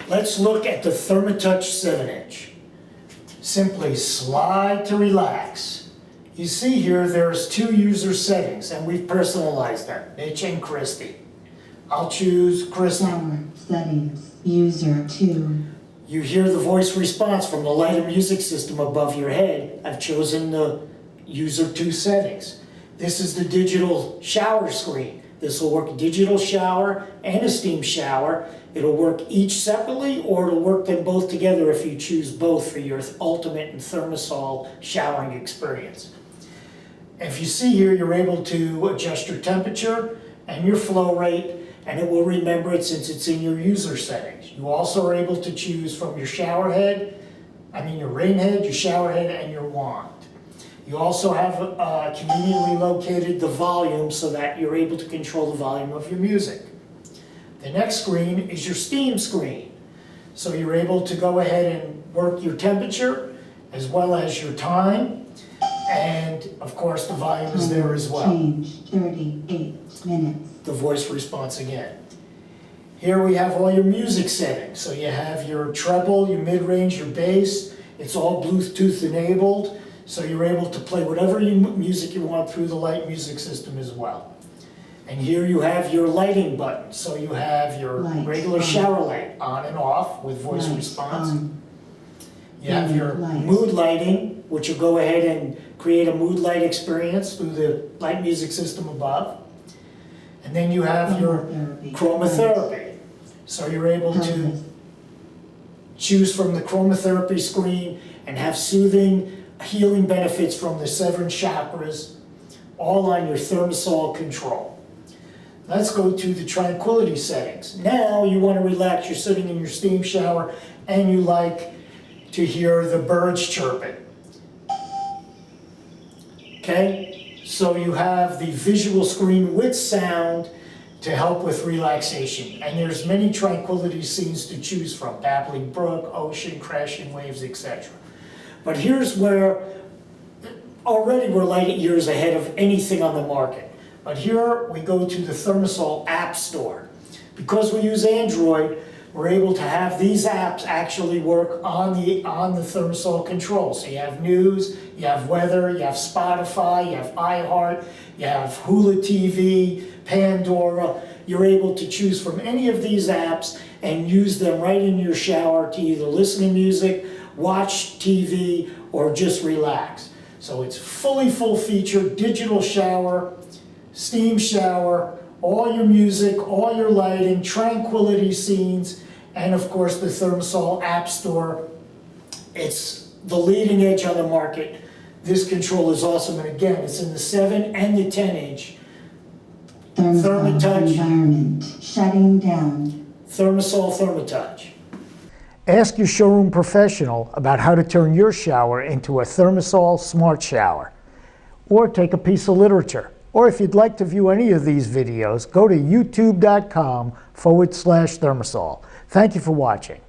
Let's look at the ThermaTouch 7-inch. Simply slide to relax. You see here there's 2 user settings and we've personalized them, Mitch and Christy. I'll choose Christy. Shower settings, user 2. You hear the voice response from the light and music system above your head. I've chosen the user 2 settings. This is the digital shower screen. This will work digital shower and a steam shower. It'll work each separately, or it'll work them both together if you choose both for your ultimate and ThermaSol showering experience. If you see here, you're able to adjust your temperature and your flow rate, and it will remember it since it's in your user settings. You also are able to choose from your shower head, your rain head, your shower head, and your wand. You also have conveniently located the volume so that you're able to control the volume of your music. The next screen is your steam screen. So you're able to go ahead and work your temperature as well as your time. And of course the volume is there as well. Change 38 minutes. The voice response again. Here we have all your music settings. So you have your treble, your mid-range, your bass. It's all Bluetooth enabled. So you're able to play whatever music you want through the light music system as well. And here you have your lighting button. So you have your regular shower light on and off with voice response. You have your mood lighting, which will go ahead and create a mood light experience through the light music system above. And then you have your Chromotherapy. So you're able to choose from the Chromotherapy screen and have soothing, healing benefits from the 7 chakras, all on your ThermaSol control. Let's go to the Tranquility Settings. Now you want to relax, you're sitting in your steam shower and you like to hear the birds chirping. Okay, so you have the visual screen with sound to help with relaxation. And there's many tranquility scenes to choose from: babbling brook, ocean, crashing waves, etc. But here's where already we're light years ahead of anything on the market. But here we go to the ThermaSol App Store. Because we use Android, we're able to have these apps actually work on the ThermaSol control. So you have news, you have weather, you have Spotify, you have iHeart, you have Hulu TV, Pandora. You're able to choose from any of these apps and use them right in your shower to either listen to music, watch TV, or just relax. So it's fully full-featured digital shower, steam shower, all your music, all your lighting, tranquility scenes, and of course the ThermaSol App Store. It's the leading edge on the market. This control is awesome, and again, it's in the 7 and the 10-inch. ThermaTouch environment shutting down. ThermaSol ThermaTouch. Ask your showroom professional about how to turn your shower into a ThermaSol smart shower. Or take a piece of literature. Or if you'd like to view any of these videos, go to youtube.com/ThermaSol. Thank you for watching.